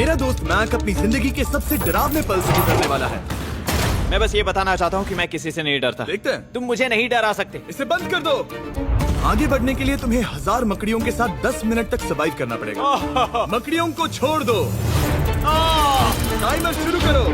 मेरा दोस्त मैक अपनी जिंदगी के सबसे डरावने पल से गुजरने वाला है। मैं बस ये बताना चाहता हूँ कि मैं किसी से नहीं डरता। देखते हैं। तुम मुझे नहीं डरा सकते। इसे बंद कर दो। आगे बढ़ने के लिए तुम्हें 1000 मकड़ियों के साथ 10 मिनट तक सर्वाइव करना पड़ेगा। मकड़ियों को छोड़ दो। टाइमर शुरू करो।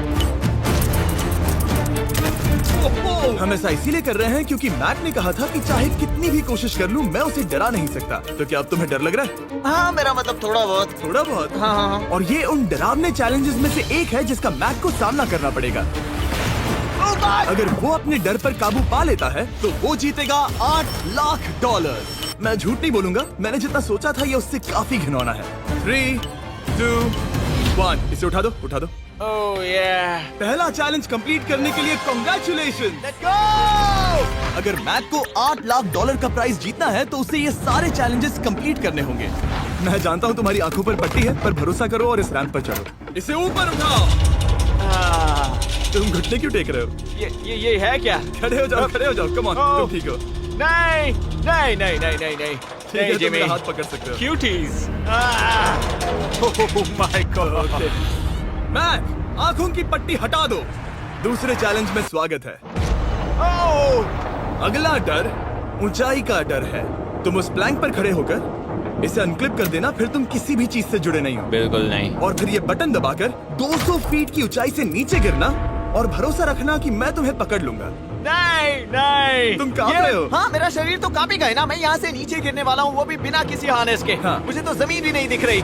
हम ऐसा इसीलिए कर रहे हैं क्योंकि मैक ने कहा था कि चाहे कितनी भी कोशिश कर लूं, मैं उसे डरा नहीं सकता। तो क्या अब तुम्हें डर लग रहा है? हाँ, मेरा मतलब थोड़ा बहुत। थोड़ा बहुत? हाँ। और ये उन डरावने चैलेंजेस में से एक है जिसका मैक को सामना करना पड़ेगा। अगर वो अपने डर पर काबू पा लेता है तो वो जीतेगा $8 लाख। मैं झूठ नहीं बोलूंगा, मैंने जितना सोचा था ये उससे काफी घिनौना है। 3, 2, 1। इसे उठा दो, उठा दो। ओह yeah. पहला चैलेंज कंप्लीट करने के लिए कांग्रेचुलेशन। अगर मैक को $8 लाख का प्राइज जीतना है तो उसे ये सारे चैलेंजेस कंप्लीट करने होंगे। मैं जानता हूँ तुम्हारी आंखों पर पट्टी है, पर भरोसा करो और इस रैंप पर चढ़ो। इसे ऊपर उठाओ। तुम घुटने क्यों टेक रहे हो? ये है क्या? खड़े हो जाओ, खड़े हो जाओ। कम ऑन, तुम ठीक हो? नहीं नहीं नहीं नहीं नहीं नहीं। ठीक है, तुम मेरा हाथ पकड़ सकते हो। Cuties. Oh my god. Mac, आंखों की पट्टी हटा दो। दूसरे चैलेंज में स्वागत है। अगला डर ऊंचाई का डर है। तुम उस प्लैंक पर खड़े होकर इसे अनक्लिप कर देना, फिर तुम किसी भी चीज से जुड़े नहीं हो। बिल्कुल नहीं। और फिर ये बटन दबाकर 200 फीट की ऊंचाई से नीचे गिरना और भरोसा रखना कि मैं तुम्हें पकड़ लूंगा। नहीं नहीं। तुम कांप रहे हो? हाँ, मेरा शरीर तो कांपेगा ही ना। मैं यहाँ से नीचे गिरने वाला हूँ, वो भी बिना किसी हार्नेस के। हाँ। मुझे तो जमीन भी नहीं दिख रही।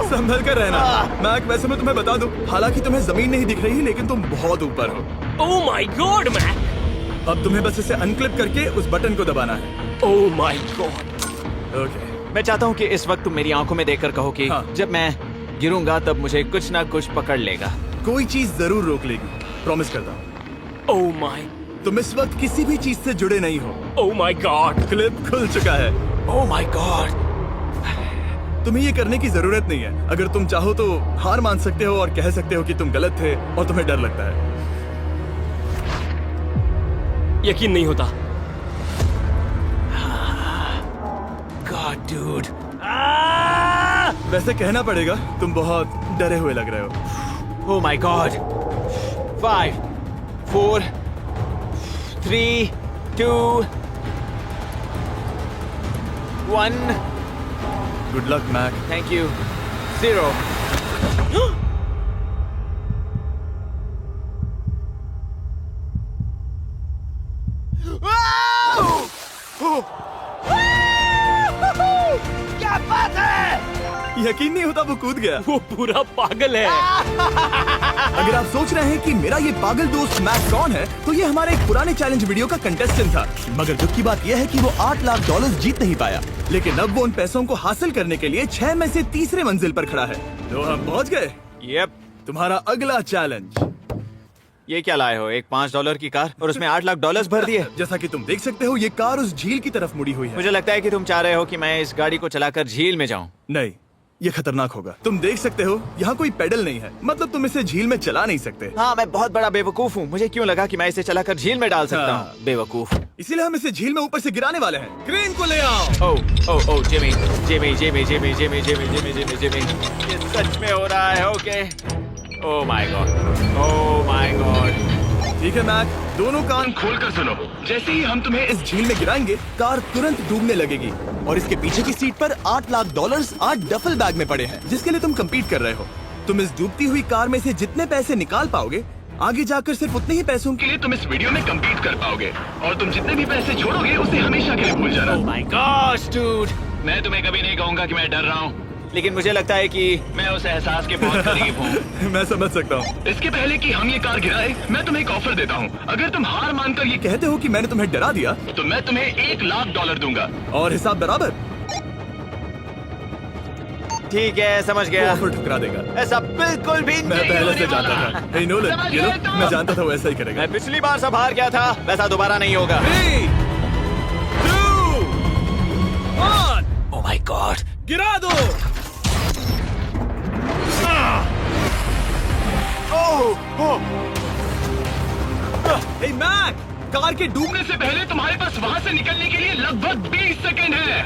संभल कर रहना। मैक, वैसे मैं तुम्हें बता दूं, हालांकि तुम्हें जमीन नहीं दिख रही लेकिन तुम बहुत ऊपर हो। Oh my god Mac. अब तुम्हें बस इसे अनक्लिप करके उस बटन को दबाना है। ओह माय गॉड। ओके। मैं चाहता हूँ कि इस वक्त तुम मेरी आंखों में देखकर कहो कि हाँ। जब मैं गिरूंगा तब मुझे कुछ ना कुछ पकड़ लेगा। कोई चीज जरूर रोक लेगी, प्रॉमिस करता हूँ। Oh my. तुम इस वक्त किसी भी चीज से जुड़े नहीं हो। Oh my God. क्लिप खुल चुका है। ओह माय गॉड। तुम्हें ये करने की जरूरत नहीं है। अगर तुम चाहो तो हार मान सकते हो और कह सकते हो कि तुम गलत थे और तुम्हें डर लगता है। यकीन नहीं होता। God dude. वैसे कहना पड़ेगा, तुम बहुत डरे हुए लग रहे हो। Oh my god. 5, 4, 3, 2, 1। Good luck Mac. Thank you. 0। क्या बात है? यकीन नहीं होता वो कूद गया। वो पूरा पागल है। अगर आप सोच रहे हैं कि मेरा ये पागल दोस्त मैक कौन है, तो ये हमारे एक पुराने चैलेंज वीडियो का कंटेस्टेंट था। मगर दुख की बात यह है कि वो $8 लाख जीत नहीं पाया। लेकिन अब वो उन पैसों को हासिल करने के लिए 6 में से तीसरे मंजिल पर खड़ा है। तो हम पहुंच गए। यप। तुम्हारा अगला चैलेंज। ये क्या लाए हो? एक $5 की कार और उसमें $8 लाख भर दिए। जैसा कि तुम देख सकते हो, ये कार उस झील की तरफ मुड़ी हुई है। मुझे लगता है कि तुम चाह रहे हो कि मैं इस गाड़ी को चलाकर झील में जाऊं। नहीं, ये खतरनाक होगा। तुम देख सकते हो यहाँ कोई पेडल नहीं है, मतलब तुम इसे झील में चला नहीं सकते। हाँ, मैं बहुत बड़ा बेवकूफ हूँ। मुझे क्यों लगा कि मैं इसे चलाकर झील में डाल सकता हाँ। हूँ? बेवकूफ। इसीलिए हम इसे झील में ऊपर से गिराने वाले हैं। क्रेन को ले आओ। Oh Jimmy Jimmy Jimmy Jimmy Jimmy Jimmy Jimmy Jimmy Jimmy. ये सच में हो रहा है? Okay. Oh my god. Oh my god. ठीक है मैक, दोनों कान खोलकर सुनो। जैसे ही हम तुम्हें इस झील में गिराएंगे, कार तुरंत डूबने लगेगी और इसके पीछे की सीट पर $8 लाख 8 डफल बैग में पड़े हैं, जिसके लिए तुम compete कर रहे हो। तुम इस डूबती हुई कार में से जितने पैसे निकाल पाओगे, आगे जाकर सिर्फ उतने ही पैसों के लिए तुम इस वीडियो में compete कर पाओगे। और तुम जितने भी पैसे छोड़ोगे उसे हमेशा के लिए भूल जाना। ओह माय गॉड डूड। मैं तुम्हें कभी नहीं कहूंगा कि मैं डर रहा हूँ। लेकिन मुझे लगता है कि मैं उस एहसास के बहुत करीब हूँ। मैं समझ सकता हूँ। इसके पहले कि हम ये कार गिराए, मैं तुम्हें एक ऑफर देता हूँ। अगर तुम हार मानकर ये कहते हो कि मैंने तुम्हें डरा दिया, तो मैं तुम्हें $1 लाख दूंगा। और हिसाब बराबर। ठीक है, समझ गया। ऑफर ठुकरा देगा। ऐसा बिल्कुल भी मैं नहीं पहले होने से जानता वाला। था। Hey Nolan, समझ you know, गए तुम? मैं जानता था वो ऐसा ही करेगा। मैं पिछली बार सब हार गया था, वैसा दोबारा नहीं होगा। 3, 2, 1, ओह माय गॉड। गिरा दो। Hey मैक, कार के डूबने डूबने से पहले तुम्हारे पास वहाँ से निकलने के लिए लगभग 20 सेकंड है।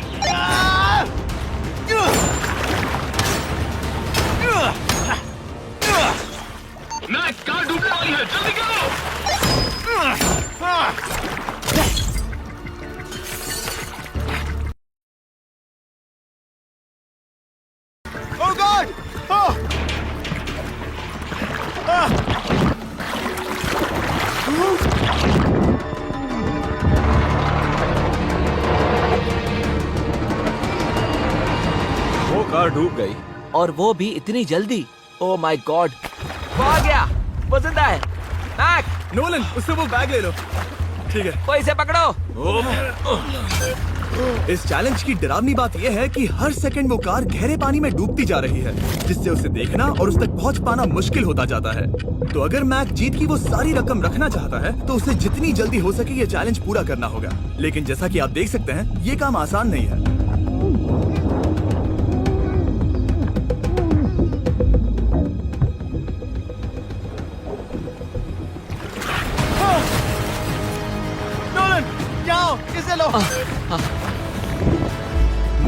वो कार डूब गई। और वो भी इतनी जल्दी। ओ माय गॉड, वो आ गया, वो जिंदा है। मैक, नोलन, उससे वो बैग ले लो। ठीक है। कोई इसे पकड़ो। इस चैलेंज की डरावनी बात यह है कि हर सेकंड वो कार गहरे पानी में डूबती जा रही है, जिससे उसे देखना और उस तक पहुंच पाना मुश्किल होता जाता है। तो अगर मैक जीत की वो सारी रकम रखना चाहता है तो उसे जितनी जल्दी हो सके ये चैलेंज पूरा करना होगा। लेकिन जैसा कि आप देख सकते हैं, ये काम आसान नहीं है। नोलन, जाओ, इसे लो।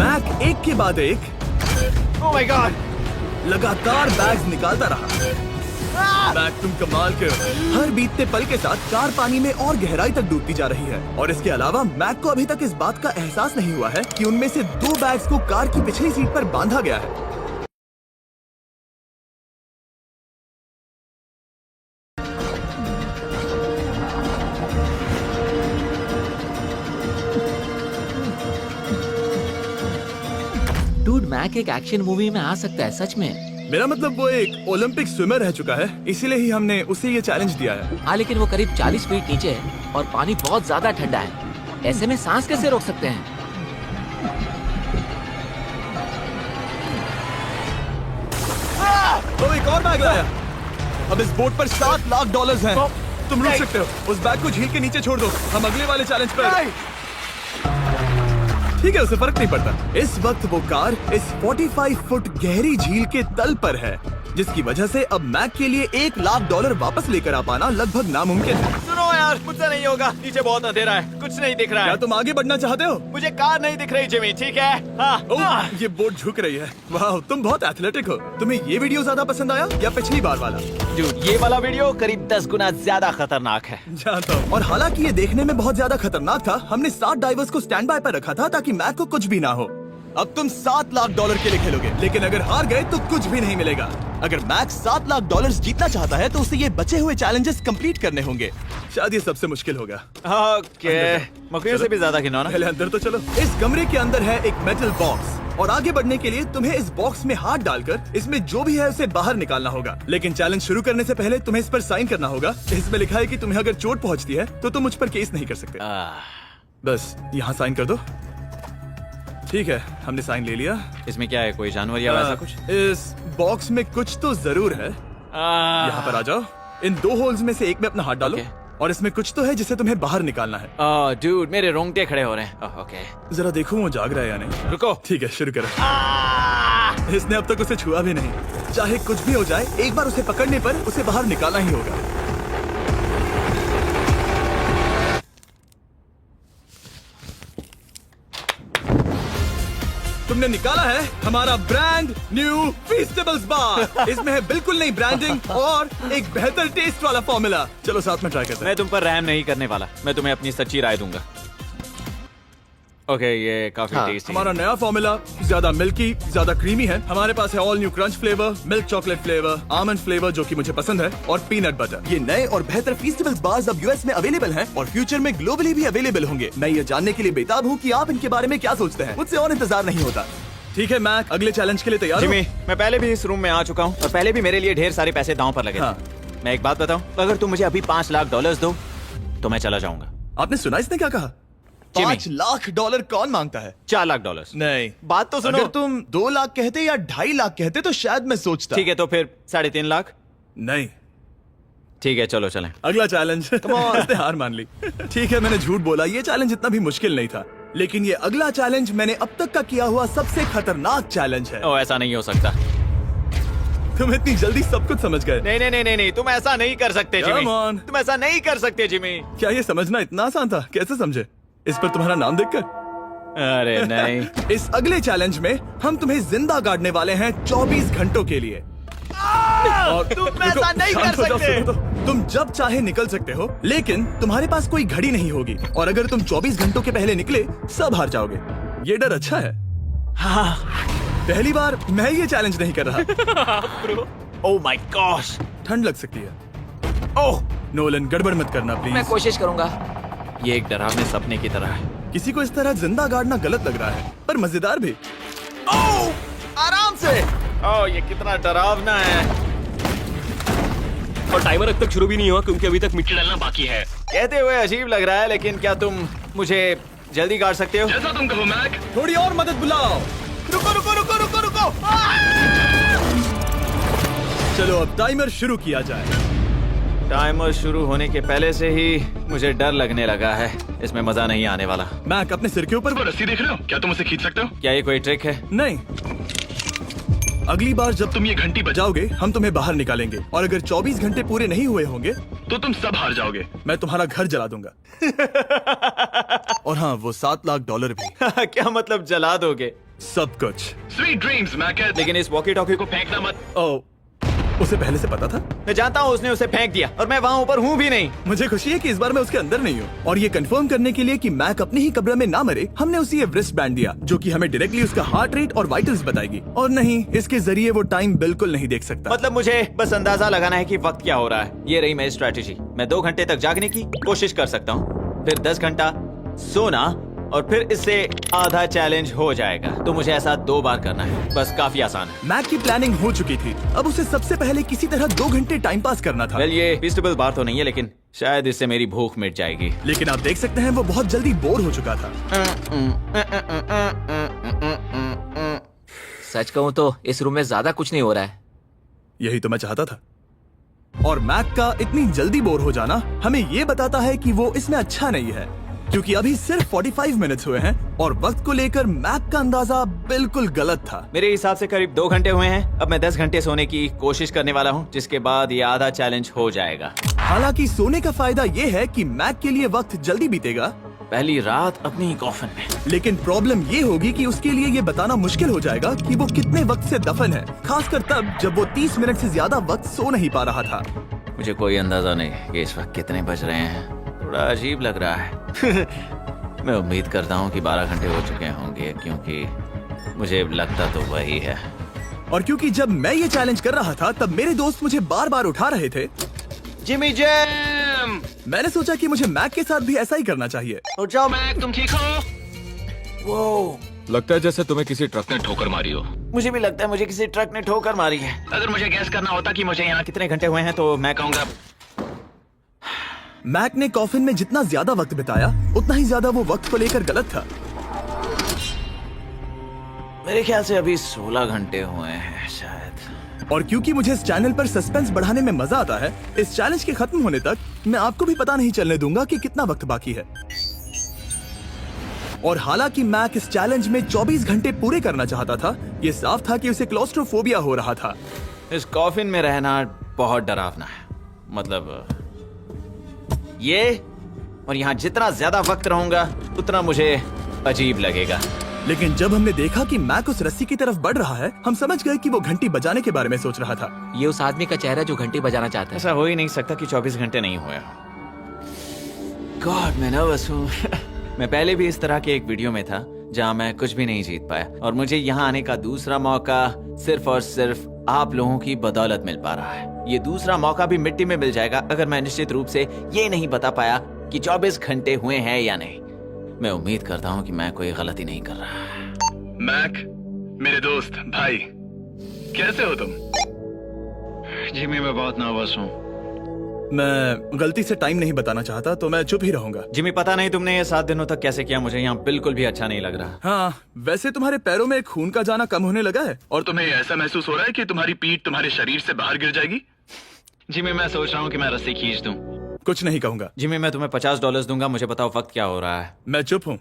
मैक एक के बाद एक ओह माय गॉड। लगातार बैग्स निकालता रहा। मैक, तुम कमाल के हो। हर बीतते पल के साथ कार पानी में और गहराई तक डूबती जा रही है। और इसके अलावा मैक को अभी तक इस बात का एहसास नहीं हुआ है कि उनमें से 2 बैग्स को कार की पिछली सीट पर बांधा गया है। डूड, मैक एक एक्शन मूवी में आ सकता है, सच में। मेरा मतलब वो एक ओलंपिक स्विमर रह चुका है, इसीलिए ही हमने उसे ये चैलेंज दिया है। हाँ, लेकिन वो करीब 40 फीट नीचे है और पानी बहुत ज्यादा ठंडा है। ऐसे में सांस कैसे रोक सकते हैं? तो एक और बैग लाया। अब इस बोट पर $7 लाख हैं। तुम रुक सकते हो। उस बैग को झील के नीचे छोड़ दो। हम अगले वाले चैलेंज पर। ठीक है, उसे फर्क नहीं पड़ता। इस वक्त वो कार इस 45 फुट गहरी झील के तल पर है, जिसकी वजह से अब मैक के लिए $1 लाख वापस लेकर आ पाना लगभग नामुमकिन है। सुनो यार, मुझसे नहीं होगा। नीचे बहुत अंधेरा है, कुछ नहीं दिख रहा क्या है। तुम आगे बढ़ना चाहते हो? मुझे कार नहीं दिख रही जिमी, ठीक है? हाँ। ओह, ये बोट झुक रही है। वाह, तुम बहुत एथलेटिक हो। तुम्हें ये वीडियो ज्यादा पसंद आया या पिछली बार वाला? Dude, ये वाला वीडियो करीब 10 गुना ज्यादा खतरनाक है। जानता हूँ। और हालांकि ये देखने में बहुत ज्यादा खतरनाक था, हमने 7 डाइवर्स को स्टैंड बाय पर रखा था ताकि मैक को कुछ भी ना हो। अब तुम $7 लाख के लिए खेलोगे, लेकिन अगर हार गए तो कुछ भी नहीं मिलेगा। अगर मैक $7 लाख जीतना चाहता है तो उसे ये बचे हुए चैलेंजेस कंप्लीट करने होंगे। शायद ये सबसे मुश्किल होगा। ओके, मकड़ियों से भी ज्यादा खिलौना। पहले अंदर तो चलो। इस कमरे के अंदर है एक मेटल बॉक्स और आगे बढ़ने के लिए तुम्हें इस बॉक्स में हाथ डालकर इसमें जो भी है उसे बाहर निकालना होगा। लेकिन चैलेंज शुरू करने से पहले तुम्हें इस पर साइन करना होगा। इसमें लिखा है कि तुम्हें अगर चोट पहुंचती है तो तुम मुझ पर केस नहीं कर सकते। बस यहाँ साइन कर दो। ठीक है, हमने साइन ले लिया। इसमें क्या है, कोई जानवर या वैसा कुछ? इस बॉक्स में कुछ तो जरूर है। यहाँ पर आ जाओ। इन 2 होल्स में से एक में अपना हाथ डालो। और इसमें कुछ तो है जिसे तुम्हें बाहर निकालना है। डूड, मेरे रोंगटे खड़े हो रहे हैं। ओके, जरा देखो वो जाग रहा है या नहीं। रुको। ठीक है, शुरू करो। इसने अब तक उसे छुआ भी नहीं। चाहे कुछ भी हो जाए, एक बार उसे पकड़ने पर उसे बाहर निकालना ही होगा। तुमने निकाला है हमारा ब्रांड न्यू फीस्टेबल्स बार। इसमें है बिल्कुल नई ब्रांडिंग और एक बेहतर टेस्ट वाला फॉर्मूला। चलो साथ में ट्राई करते हैं। मैं तुम पर रहम नहीं करने वाला। मैं तुम्हें अपनी सच्ची राय दूंगा। ओके, ये काफी टेस्टी। हमारा नया फॉर्मूला ज्यादा मिल्की, ज्यादा क्रीमी है। हमारे पास है all new crunch flavour, milk chocolate flavour, almond flavour जो कि मुझे पसंद है, और पीनट बटर। ये नए और बेहतर फीस्टेबल्स बार्स अब यूएस में अवेलेबल हैं और फ्यूचर में ग्लोबली भी अवेलेबल होंगे। मैं ये जानने के लिए बेताब हूँ कि आप इनके बारे में क्या सोचते हैं। मुझसे और इंतजार नहीं होता। ठीक है मैक, अगले चैलेंज के लिए तैयार हो? जिमी, मैं पहले भी इस रूम में आ चुका हूँ और पहले भी मेरे लिए ढेर सारे पैसे दांव पर लगे थे। हाँ। मैं एक बात बताऊं, अगर तुम मुझे अभी $5 लाख दो तो मैं चला जाऊंगा। आपने सुना इसने क्या कहा? $5 लाख कौन मांगता है? $4 लाख। नहीं, बात तो सुनो। अगर तुम 2 लाख कहते या 2.5 लाख कहते तो शायद मैं सोचता। ठीक है, तो फिर 3.5 लाख। नहीं, ठीक है, चलो चलें। अगला चैलेंज। इसने हार मान ली। ठीक है, मैंने झूठ बोला। ये चैलेंज इतना भी मुश्किल नहीं था, लेकिन ये अगला चैलेंज मैंने अब तक का किया हुआ सबसे खतरनाक चैलेंज है। ओ, ऐसा नहीं हो सकता। तुम इतनी जल्दी सब कुछ समझ गए। नहीं नहीं नहीं नहीं, तुम ऐसा नहीं कर सकते जिमी। Come on. तुम ऐसा नहीं कर सकते जिमी। क्या ये समझना इतना आसान था? कैसे समझे? इस पर तुम्हारा नाम देखकर? अरे नहीं। इस अगले चैलेंज में हम तुम्हें जिंदा गाड़ने वाले हैं 24 घंटों के लिए। और तुम रुको, ऐसा नहीं शांत कर हो जाओ, सकते। सुनो तो। तुम जब चाहे निकल सकते हो, लेकिन तुम्हारे पास कोई घड़ी नहीं होगी। और अगर तुम 24 घंटों के पहले निकले, सब हार जाओगे। ये डर अच्छा है। पहली बार मैं ये चैलेंज नहीं कर रहा। Oh my gosh. ठंड लग सकती है। ओह, नोलन गड़बड़ मत करना मैं प्लीज। कोशिश करूंगा। ये एक डरावने सपने की तरह है। किसी को इस तरह जिंदा गाड़ना गलत लग रहा है, पर मजेदार भी। आराम से। ओह, ये कितना डरावना है। और टाइमर अब तक शुरू भी नहीं हुआ क्योंकि अभी तक मिट्टी डलना बाकी है। कहते हुए अजीब लग रहा है, लेकिन क्या तुम मुझे जल्दी काट सकते हो? जैसा तुम कहो मैक। थोड़ी और मदद बुलाओ। रुको रुको रुको रुको रुको। चलो अब टाइमर शुरू किया जाए। टाइमर शुरू होने के पहले से ही मुझे डर लगने लगा है। इसमें मजा नहीं आने वाला। मैक अपने सिर के ऊपर वो रस्सी देख रहे हो? क्या तुम उसे खींच सकते हो? क्या ये कोई ट्रिक है? नहीं। अगली बार जब तुम ये घंटी बजाओगे हम तुम्हें बाहर निकालेंगे, और अगर 24 घंटे पूरे नहीं हुए होंगे तो तुम सब हार जाओगे। मैं तुम्हारा घर जला दूंगा। और हाँ, वो $7 लाख भी। क्या मतलब जला दोगे? सब कुछ। Sweet dreams Mac. लेकिन इस वॉकी टॉकी को फेंकना मत। ओ, उसे पहले से पता था? मैं जानता हूँ उसने उसे फेंक दिया, और मैं वहाँ ऊपर हूँ भी नहीं। मुझे खुशी है कि इस बार मैं उसके अंदर नहीं हूँ। और ये कंफर्म करने के लिए कि मैक अपनी ही कब्र में ना मरे, हमने उसे ये रिस्ट बैंड दिया जो कि हमें डायरेक्टली उसका हार्ट रेट और वाइटल्स बताएगी। और नहीं, इसके जरिए वो टाइम बिल्कुल नहीं देख सकता। मतलब मुझे बस अंदाजा लगाना है कि वक्त क्या हो रहा है। ये रही मेरी स्ट्रेटेजी। मैं 2 घंटे तक जागने की कोशिश कर सकता हूँ, फिर 10 घंटा सोना, और फिर इससे आधा चैलेंज हो जाएगा। तो मुझे ऐसा 2 बार करना है। बस काफी आसान है। मैक की प्लानिंग हो चुकी थी। अब उसे सबसे पहले किसी तरह 2 घंटे टाइम पास करना था। वेल, ये फीस्टेबल बार तो नहीं है, लेकिन शायद इससे मेरी भूख मिट जाएगी। लेकिन आप देख सकते हैं वो बहुत जल्दी बोर हो चुका था। सच कहूँ तो इस रूम में ज्यादा कुछ नहीं हो रहा है। यही तो मैं चाहता था। और मैक का इतनी जल्दी बोर हो जाना हमें ये बताता है कि वो इसमें अच्छा नहीं है, क्योंकि अभी सिर्फ 45 मिनट्स हुए हैं और वक्त को लेकर मैक का अंदाजा बिल्कुल गलत था। मेरे हिसाब से करीब 2 घंटे हुए हैं। अब मैं 10 घंटे सोने की कोशिश करने वाला हूँ, जिसके बाद ये आधा चैलेंज हो जाएगा। हालांकि सोने का फायदा ये है कि मैक के लिए वक्त जल्दी बीतेगा, पहली रात अपनी ही कॉफिन में। लेकिन प्रॉब्लम ये होगी कि उसके लिए ये बताना मुश्किल हो जाएगा कि वो कितने वक्त से दफन है, खासकर तब जब वो 30 मिनट से ज्यादा वक्त सो नहीं पा रहा था। मुझे कोई अंदाजा नहीं कि इस वक्त कितने बज रहे हैं। थोड़ा अजीब लग रहा है। मैं उम्मीद करता हूँ कि 12 घंटे हो चुके होंगे, क्योंकि मुझे लगता तो वही है। और क्योंकि जब मैं ये चैलेंज कर रहा था तब मेरे दोस्त मुझे बार बार उठा रहे थे, जिमी जैम। मैंने सोचा कि मुझे मैक के साथ भी ऐसा ही करना चाहिए। उठ जाओ। मैक तुम ठीक हो? वो लगता है जैसे तुम्हें किसी ट्रक ने ठोकर मारी हो। मुझे भी लगता है मुझे किसी ट्रक ने ठोकर मारी है। अगर मुझे गैस करना होता कि मुझे यहाँ कितने घंटे हुए हैं तो मैं कहूँगा मैक ने कॉफिन में जितना ज्यादा वक्त बिताया उतना ही ज्यादा वो वक्त को लेकर गलत था। मेरे ख्याल से अभी 16 घंटे हुए हैं शायद। और क्योंकि मुझे इस चैनल पर सस्पेंस बढ़ाने में मजा आता है, इस चैलेंज के खत्म होने तक मैं आपको भी पता नहीं चलने दूंगा कि कितना वक्त बाकी है। और हालांकि मैक इस चैलेंज में 24 घंटे पूरे करना चाहता था, ये साफ था कि उसे क्लॉस्ट्रोफोबिया हो रहा था। इस कॉफिन में रहना बहुत डरावना है। मतलब ये, और यहाँ जितना ज्यादा वक्त रहूंगा उतना मुझे अजीब लगेगा। लेकिन जब हमने देखा कि मैक उस रस्सी की तरफ बढ़ रहा है, हम समझ गए कि वो घंटी बजाने के बारे में सोच रहा था। ये उस आदमी का चेहरा जो घंटी बजाना चाहता है। ऐसा हो ही नहीं सकता कि 24 घंटे नहीं हुए। गॉड, मैं नर्वस हूँ। मैं पहले भी इस तरह के एक वीडियो में था जहाँ मैं कुछ भी नहीं जीत पाया, और मुझे यहाँ आने का दूसरा मौका सिर्फ और सिर्फ आप लोगों की बदौलत मिल पा रहा है। ये दूसरा मौका भी मिट्टी में मिल जाएगा अगर मैं निश्चित रूप से ये नहीं बता पाया कि 24 घंटे हुए हैं या नहीं। मैं उम्मीद करता हूँ कि मैं कोई गलती नहीं कर रहा। मैक, मेरे दोस्त भाई, कैसे हो तुम? जिमी, मैं बहुत नर्वस हूँ। मैं गलती से टाइम नहीं बताना चाहता तो मैं चुप ही रहूंगा। जिमी, पता नहीं तुमने ये 7 दिनों तक कैसे किया, मुझे यहाँ बिल्कुल भी अच्छा नहीं लग रहा। हाँ, वैसे तुम्हारे पैरों में खून का जाना कम होने लगा है। और तुम्हें ऐसा महसूस हो रहा है कि तुम्हारी पीठ तुम्हारे शरीर से बाहर गिर जाएगी? जिमी, मैं सोच रहा हूँ कि मैं रस्सी खींच दूं। कुछ नहीं कहूंगा। जिमी, मैं तुम्हें $50 दूंगा, मुझे बताओ वक्त क्या हो रहा है। मैं चुप हूँ।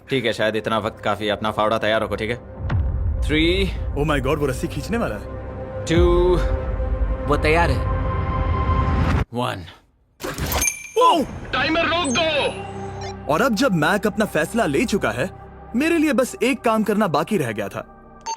ठीक है, शायद इतना वक्त काफी। अपना फावड़ा तैयार रखो, ठीक है? 3 ओह माय गॉड, वो रस्सी खींचने वाला है। 2 वो तैयार है। 1 टाइमर रोक दो। और अब जब मैक अपना फैसला ले चुका है, मेरे लिए बस एक काम करना बाकी रह गया था।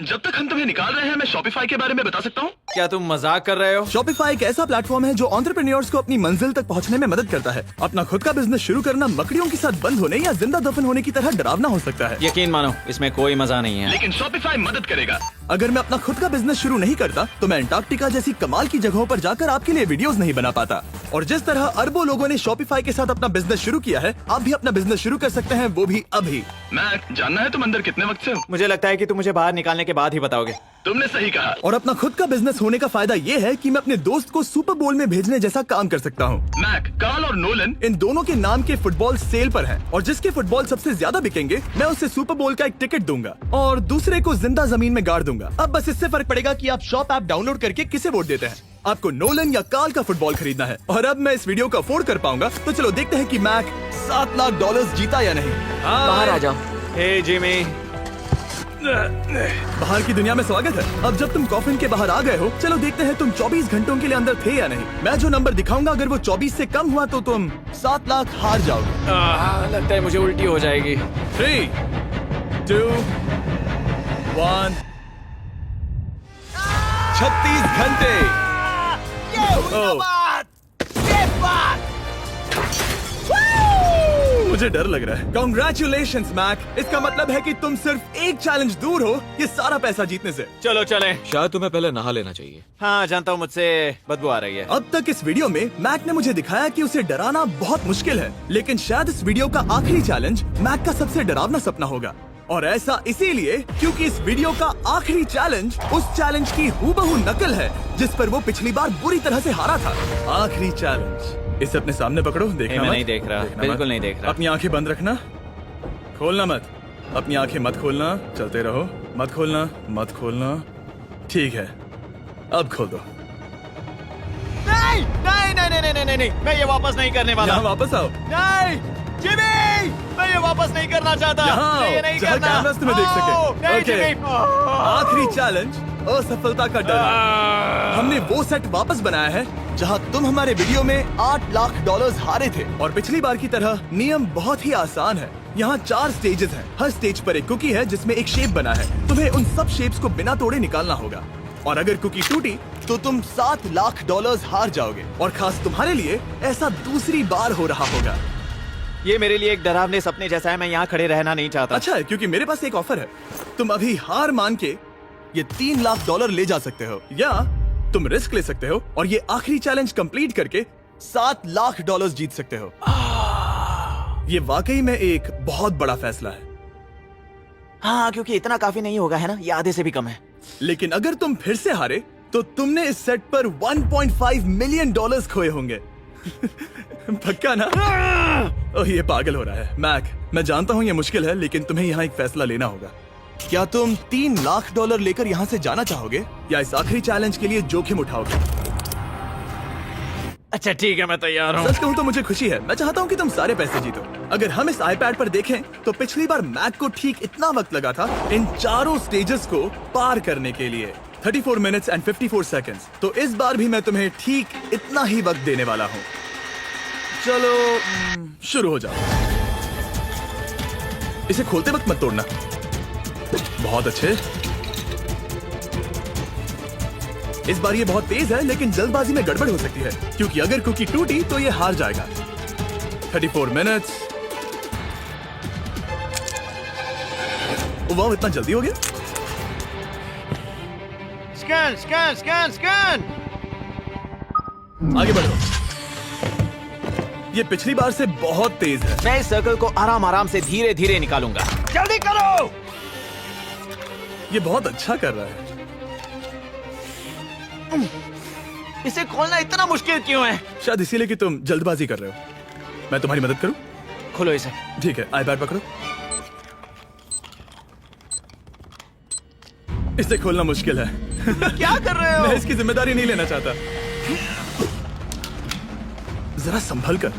जब तक हम तुम्हें निकाल रहे हैं मैं शॉपिफाई के बारे में बता सकता हूँ। क्या तुम मजाक कर रहे हो? शॉपिफाई एक ऐसा प्लेटफॉर्म है जो एंटरप्रेन्योर्स को अपनी मंजिल तक पहुंचने में मदद करता है। अपना खुद का बिजनेस शुरू करना मकड़ियों के साथ बंद होने या जिंदा दफन होने की तरह डरावना हो सकता है। यकीन मानो इसमें कोई मजा नहीं है। लेकिन शॉपिफाई मदद करेगा। अगर मैं अपना खुद का बिजनेस शुरू नहीं करता तो मैं अंटार्कटिका जैसी कमाल की जगहों पर जाकर आपके लिए वीडियोस नहीं बना पाता। और जिस तरह अरबों लोगों ने शॉपिफाई के साथ अपना बिजनेस शुरू किया है, आप भी अपना बिजनेस शुरू कर सकते हैं, वो भी अभी। मैं जानना है तुम अंदर कितने वक्त से हो? मुझे लगता है कि तुम मुझे बाहर निकालने के बाद ही बताओगे। तुमने सही कहा। और अपना खुद का बिजनेस होने का फायदा ये है कि मैं अपने दोस्त को सुपर बोल में भेजने जैसा काम कर सकता हूँ। मैक, कार्ल और नोलन इन दोनों के नाम के फुटबॉल सेल पर हैं और जिसके फुटबॉल सबसे ज्यादा बिकेंगे मैं उसे सुपर बोल का एक टिकट दूंगा और दूसरे को जिंदा जमीन में गाड़ दूंगा। अब बस इससे फर्क पड़ेगा कि आप शॉप ऐप डाउनलोड करके किसे वोट देते हैं। आपको नोलन या कार्ल का फुटबॉल खरीदना है और अब मैं इस वीडियो को अफोर्ड कर पाऊंगा, तो चलो देखते हैं कि मैक $7 लाख जीता या नहीं। बाहर आ जाओ। हे जिमी, बाहर की दुनिया में स्वागत है। अब जब तुम कॉफिन के बाहर आ गए हो, चलो देखते हैं तुम 24 घंटों के लिए अंदर थे या नहीं। मैं जो नंबर दिखाऊंगा अगर वो 24 से कम हुआ तो तुम 7 लाख हार जाओगे। लगता है मुझे उल्टी हो जाएगी। 3, 2, 1। 36 घंटे। मुझे डर लग रहा है। Congratulations, Mac. इसका मतलब है कि तुम सिर्फ एक चैलेंज दूर हो ये सारा पैसा जीतने से। चलो चले। शायद तुम्हें पहले नहा लेना चाहिए। हाँ जानता हूँ, मुझसे बदबू आ रही है। अब तक इस वीडियो में मैक ने मुझे दिखाया कि उसे डराना बहुत मुश्किल है, लेकिन शायद इस वीडियो का आखिरी चैलेंज मैक का सबसे डरावना सपना होगा। और ऐसा इसीलिए क्योंकि इस वीडियो का आखिरी चैलेंज उस चैलेंज की हूबहू नकल है जिस पर वो पिछली बार बुरी तरह से हारा था। आखिरी चैलेंज। इसे अपने सामने पकड़ो, देखना मैं मत। नहीं देख रहा, देखना बिल्कुल मत। नहीं देख रहा। अपनी आंखें बंद रखना, खोलना मत। अपनी आंखें मत खोलना, चलते रहो। मत खोलना, मत खोलना। ठीक है, अब खोल दो। नहीं नहीं नहीं नहीं नहीं नहीं नहीं, मैं ये वापस नहीं करने वाला। यहाँ वापस आओ। नहीं जिमी, मैं ये वापस नहीं करना चाहता। यहाँ मैं ये आओ, नहीं जहाँ करना। कैमरास तुम्हें देख सके। नहीं ओके। जिमी। आखिरी चैलेंज असफलता का डर। हमने वो सेट वापस बनाया है जहां तुम हमारे वीडियो में $8 लाख हारे थे और पिछली बार की तरह नियम बहुत ही आसान है। यहाँ 4 स्टेजेस हैं। हर स्टेज पर एक कुकी है जिसमें एक शेप बना है। तुम्हें उन सब शेप्स को बिना तोड़े निकालना होगा और अगर कुकी टूटी तो तुम $7 लाख हार जाओगे। और खास तुम्हारे लिए ऐसा दूसरी बार हो रहा होगा। ये मेरे लिए एक डरावने सपने जैसा है। मैं यहाँ खड़े रहना नहीं चाहता। अच्छा है क्योंकि मेरे पास एक ऑफर है। तुम अभी हार मान के ये $3 लाख ले जा सकते हो या तुम रिस्क ले सकते हो और ये आखिरी चैलेंज कंप्लीट करके $7 लाख जीत सकते हो। ये वाकई में एक बहुत बड़ा फैसला है। हाँ, क्योंकि इतना काफी नहीं होगा, है ना? ये आधे से भी कम है। लेकिन अगर तुम फिर से हारे तो तुमने इस सेट पर $1.5 मिलियन खोए होंगे। पक्का ना? ओह, ये पागल हो रहा है। मैक, मैं जानता हूँ ये मुश्किल है, लेकिन तुम्हें यहाँ एक फैसला लेना होगा। क्या तुम $3 लाख लेकर यहाँ से जाना चाहोगे या इस आखिरी चैलेंज के लिए जोखिम उठाओगे? अच्छा ठीक है, मैं तैयार हूँ। सच कहूँ तो मुझे खुशी है। मैं चाहता हूँ कि तुम सारे पैसे जीतो। अगर हम इस iPad पर देखें तो पिछली बार मैक को ठीक इतना वक्त लगा था इन चारों स्टेजेस को पार करने के लिए, 34 मिनट्स एंड 54 सेकंड्स। तो इस बार भी मैं तुम्हें ठीक इतना ही वक्त देने वाला हूँ। चलो शुरू हो जाओ। इसे खोलते वक्त मत तोड़ना। बहुत अच्छे। इस बार ये बहुत तेज है, लेकिन जल्दबाजी में गड़बड़ हो सकती है क्योंकि अगर कुकी टूटी तो ये हार जाएगा। 34 मिनट्स। वाह, इतना जल्दी हो गया। Scan scan scan scan. आगे बढ़ो। ये पिछली बार से बहुत तेज है। मैं इस सर्कल को आराम आराम से धीरे धीरे निकालूंगा। जल्दी करो। ये बहुत अच्छा कर रहा है। इसे खोलना इतना मुश्किल क्यों है? शायद इसीलिए कि तुम जल्दबाजी कर रहे हो। मैं तुम्हारी मदद करूं? खोलो इसे। ठीक है, iPad पकड़ो। इसे खोलना मुश्किल है। क्या कर रहे हो? मैं इसकी जिम्मेदारी नहीं लेना चाहता। जरा संभल कर।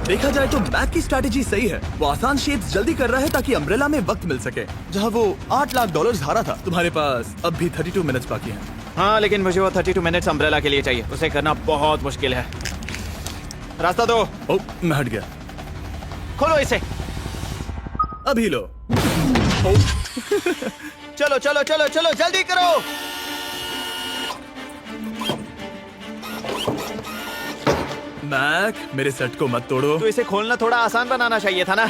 देखा जाए तो मैक की स्ट्रैटेजी सही है। वो आसान शेप्स जल्दी कर रहा है ताकि अम्ब्रेला में वक्त मिल सके। जहां वो $8 लाख हारा था, तुम्हारे पास अब भी 32 मिनट्स बाकी हैं। हाँ, लेकिन मुझे वो 32 मिनट्स अम्ब्रेला के लिए चाहिए। उसे करना बहुत मुश्किल है। रास्ता दो। ओह, मैं हट गया। खोलो इसे। अभी लो। चलो चलो चलो चलो जल्दी करो। मैक, मेरे सेट को मत तोड़ो। तो इसे खोलना थोड़ा आसान बनाना चाहिए था ना।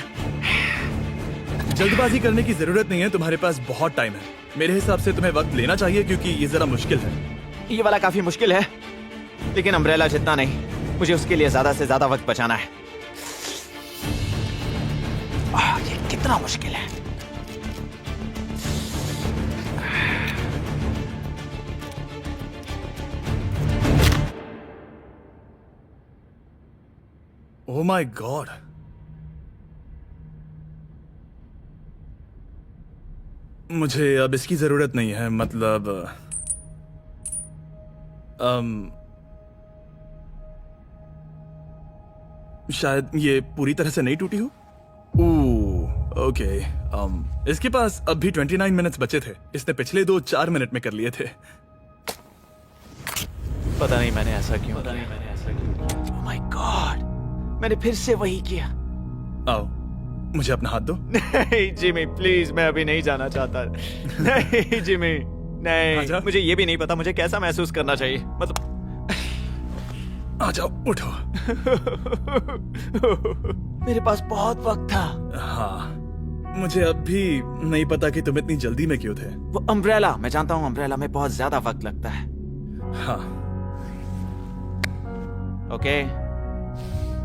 जल्दबाजी करने की जरूरत नहीं है, तुम्हारे पास बहुत टाइम है। मेरे हिसाब से तुम्हें वक्त लेना चाहिए क्योंकि ये जरा मुश्किल है। ये वाला काफी मुश्किल है, लेकिन अम्ब्रेला जितना नहीं। मुझे उसके लिए ज्यादा से ज्यादा वक्त बचाना है। ये कितना मुश्किल है। ओह माय गॉड, मुझे अब इसकी जरूरत नहीं है। मतलब शायद ये पूरी तरह से नहीं टूटी हो। ओके, इसके पास अब भी 29 मिनट्स बचे थे। इसने पिछले 4 मिनट में कर लिए थे। पता नहीं मैंने ऐसा क्यों। ओह माय गॉड, मैंने फिर से वही किया। आओ, मुझे अपना हाथ दो। नहीं जिमी प्लीज, मैं अभी नहीं जाना चाहता। नहीं जिमी, नहीं। आजा। मुझे ये भी नहीं पता मुझे कैसा महसूस करना चाहिए। मतलब आ जाओ, उठो। मेरे पास बहुत वक्त था। हाँ, मुझे अब भी नहीं पता कि तुम इतनी जल्दी में क्यों थे। वो अम्ब्रेला, मैं जानता हूँ अम्ब्रेला में बहुत ज्यादा वक्त लगता है। हाँ, ओके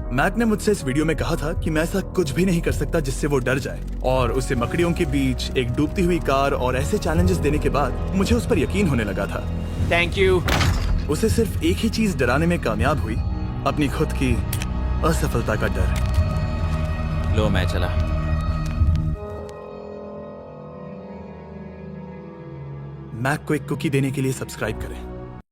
मैक ने मुझसे इस वीडियो में कहा था कि मैं ऐसा कुछ भी नहीं कर सकता जिससे वो डर जाए, और उसे मकड़ियों के बीच एक डूबती हुई कार और ऐसे चैलेंजेस देने के बाद मुझे उस पर यकीन होने लगा था। Thank you. उसे सिर्फ एक ही चीज डराने में कामयाब हुई, अपनी खुद की असफलता का डर। लो मैं चला। मैक को एक कुकी देने के लिए सब्सक्राइब करें।